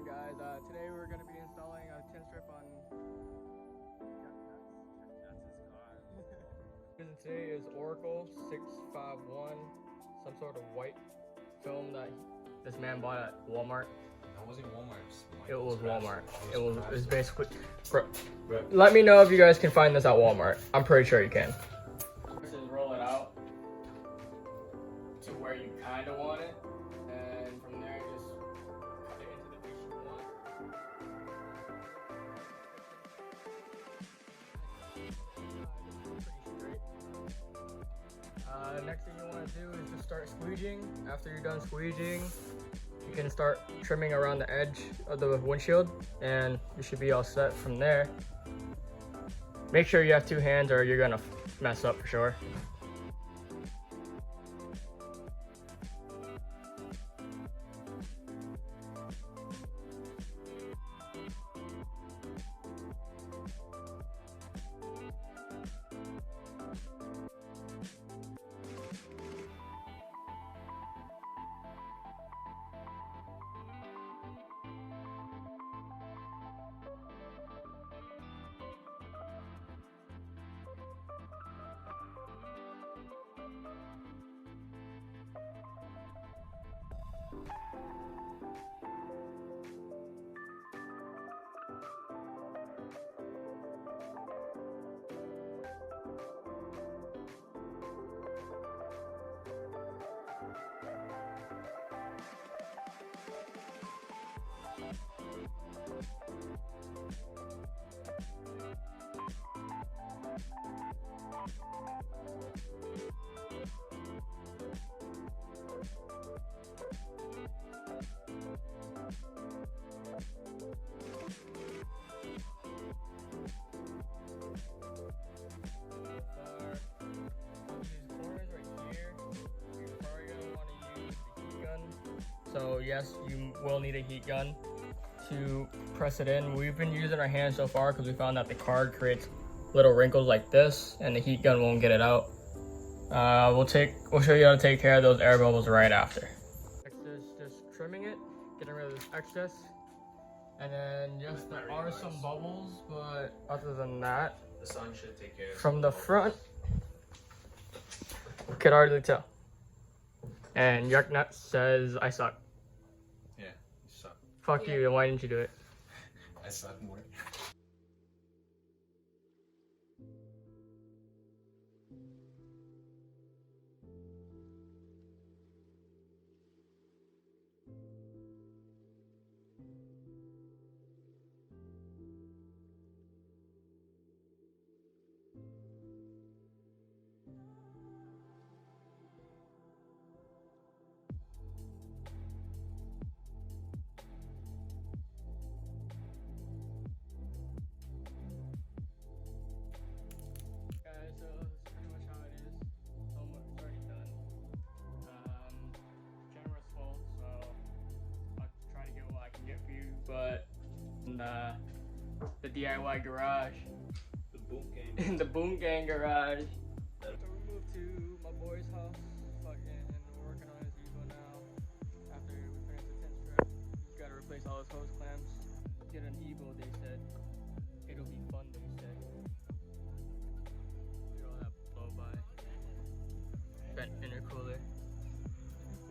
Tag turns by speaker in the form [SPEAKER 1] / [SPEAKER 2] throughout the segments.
[SPEAKER 1] on, guys? Today we're going to be installing a tin strip on Today is Oracle 651, some sort of white film that this man bought at Walmart.
[SPEAKER 2] That wasn't Walmart.
[SPEAKER 1] It was Walmart. It was basically... Bro, let me know if you guys can find this at Walmart. I'm pretty sure you can. Just roll it out to where you kind of want it, and from there just cut it into the piece you want. Next thing you want to do is just start squeegeeing. After you're done squeegeeing, you can start trimming around the edge of the windshield, and you should be all set from there. Make sure you have two hands or you're gonna mess up for sure. So yes, you will need a heat gun to press it in. We've been using our hands so far because we found that the card creates little wrinkles like this, and the heat gun won't get it out. We'll show you how to take care of those air bubbles right after. Next is just trimming it, getting rid of this excess, and then yes, there are some bubbles, but other than that,
[SPEAKER 2] the sun should take care of it.
[SPEAKER 1] From the front, you could hardly tell. And Yucknut says I suck.
[SPEAKER 2] Yeah, you suck.
[SPEAKER 1] Fuck you, then why didn't you do it?
[SPEAKER 2] I suck more.
[SPEAKER 1] So that's pretty much how it is. It's already done. Generous full, so I'll try to get what I can get for you. But in the DIY garage,
[SPEAKER 2] The boom game.
[SPEAKER 1] in the Boom Gang garage. So we moved to my boy's house. Fucking working on his Evo now. After we finish the tin strip, he's got to replace all his hose clamps. Get an Evo, they said. It'll be fun, they said. Bent intercooler.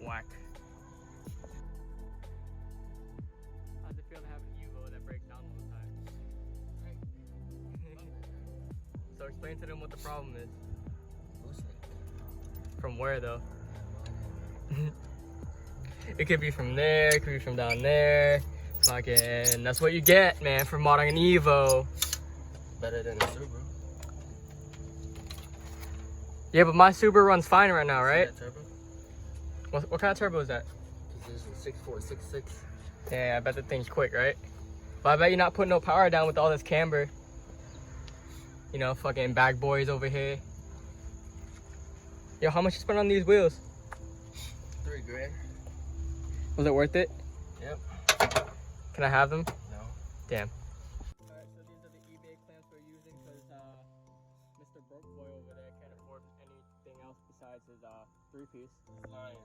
[SPEAKER 1] Whack. How's it feel to have an Evo that breaks down all the time? So explain to them what the problem is. From where though? It could be from there, it could be from down there. Fucking, that's what you get, man, for modding an Evo.
[SPEAKER 3] Better than a Subaru.
[SPEAKER 1] Yeah, but my Subaru runs fine right now, right?
[SPEAKER 3] That turbo?
[SPEAKER 1] What kind of turbo is that?
[SPEAKER 3] Position 6466.
[SPEAKER 1] Yeah, I bet the thing's quick, right? But I bet you're not putting no power down with all this camber. You know, fucking bag boys over here. Yo, how much you spent on these wheels?
[SPEAKER 3] $3 grand.
[SPEAKER 1] Was it worth it?
[SPEAKER 3] Yep.
[SPEAKER 1] Can I have them?
[SPEAKER 3] No.
[SPEAKER 1] Damn. Alright, so these are the eBay clamps we're using because Mr. Broke Boy over there can't afford anything else besides his three-piece.
[SPEAKER 3] Lying.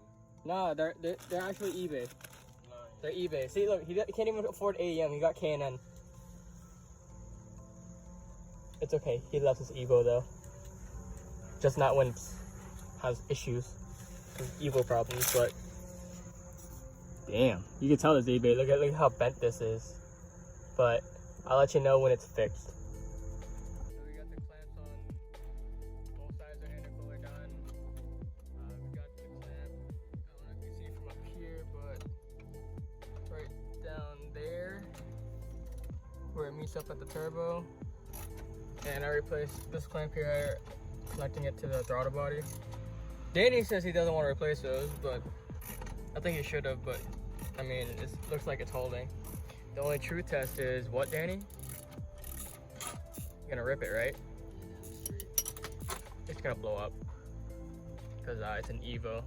[SPEAKER 1] No, they're actually eBay.
[SPEAKER 3] Lying.
[SPEAKER 1] They're eBay. See, look, he can't even afford AEM. He got K&N. It's okay. He loves his Evo though. Just not when it has issues. Evo problems, but damn, you can tell it's eBay. Look at how bent this is. But I'll let you know when it's fixed. So we got the clamps on both sides of the intercooler done. We got the clamp. I don't know if you see from up here, but right down there where it meets up at the turbo. And I replaced this clamp here, connecting it to the throttle body. Danny says he doesn't want to replace those, but I think he should have, but I mean, it looks like it's holding. The only true test is what, Danny? You're gonna rip it, right? It's gonna blow up because it's an Evo.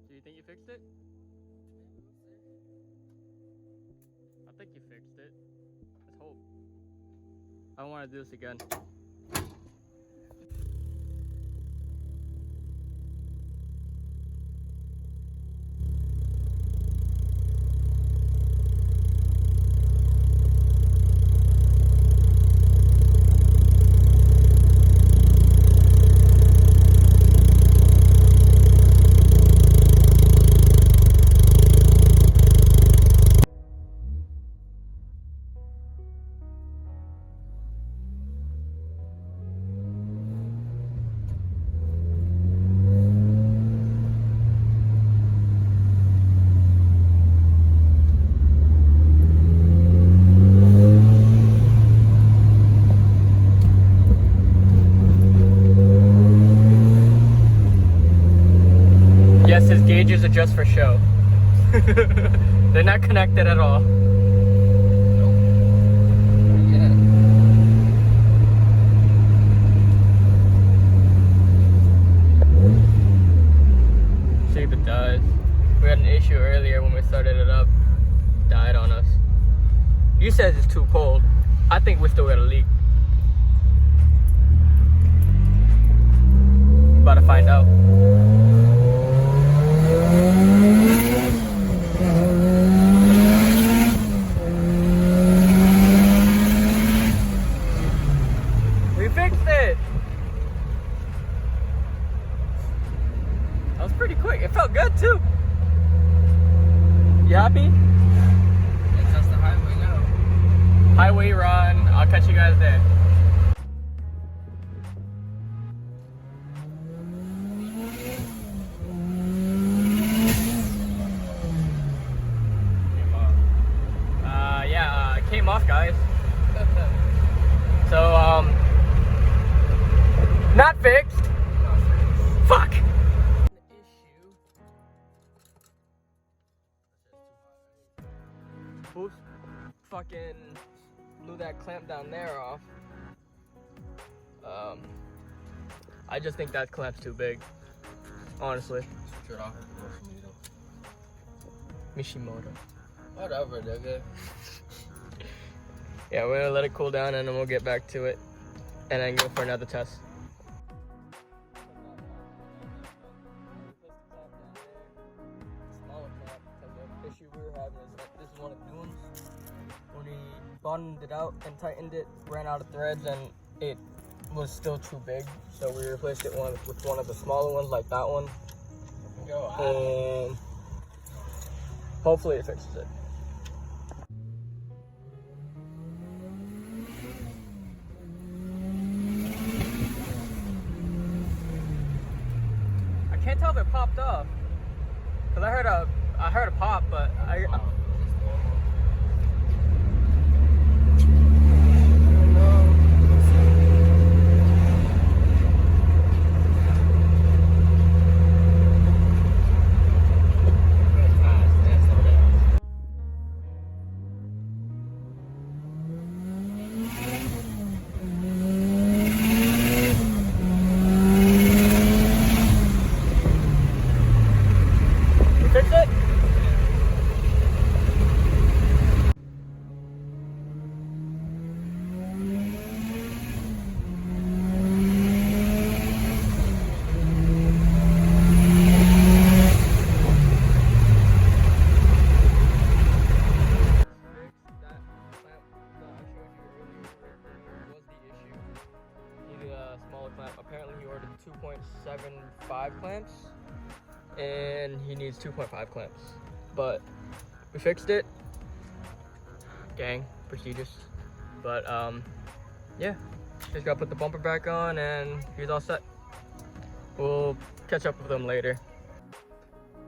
[SPEAKER 1] Do you think you fixed it? I think you fixed it. Let's hope. I don't want to do this again. Yes, his gauges are just for show. They're not connected at all. See if it does. We had an issue earlier when we started it up. Died on us. You said it's too cold. I think we still got a leak. About to find out. We fixed it! That was pretty quick. It felt good too. You happy?
[SPEAKER 3] Let's test the highway now.
[SPEAKER 1] Highway run. I'll catch you guys there. Came off, guys. So, not fixed. Fuck. Who's fucking blew that clamp down there off? I just think that clamp's too big. Honestly.
[SPEAKER 3] Switch it off with
[SPEAKER 1] Mishimoto.
[SPEAKER 3] Whatever, nigga.
[SPEAKER 1] Yeah, we're gonna let it cool down and then we'll get back to it and then go for another test. Smaller clamp, because the issue we were having is that this is one of the new ones. When we bottomed it out and tightened it, ran out of threads and it was still too big. So we replaced it with one of the smaller ones like that one. And hopefully it fixes it. I can't tell if it popped off, cause I heard a pop, but clamp. Apparently he ordered 2.75 clamps and he needs 2.5 clamps. But we fixed it. Gang, prestigious. But yeah, just gotta put the bumper back on and he's all set. We'll catch up with him later.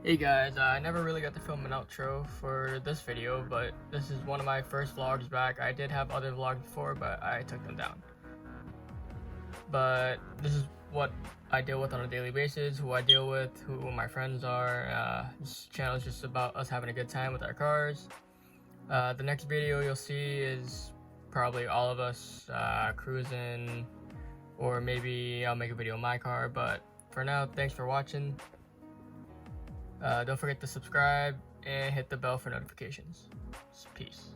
[SPEAKER 1] Hey guys, I never really got to film an outro for this video, but this is one of my first vlogs back. I did have other vlogs before, but I took them down. But this is what I deal with on a daily basis, who I deal with, who my friends are. This channel is just about us having a good time with our cars. The next video you'll see is probably all of us cruising, or maybe I'll make a video of my car, but for now, thanks for watching. Don't forget to subscribe and hit the bell for notifications. Peace.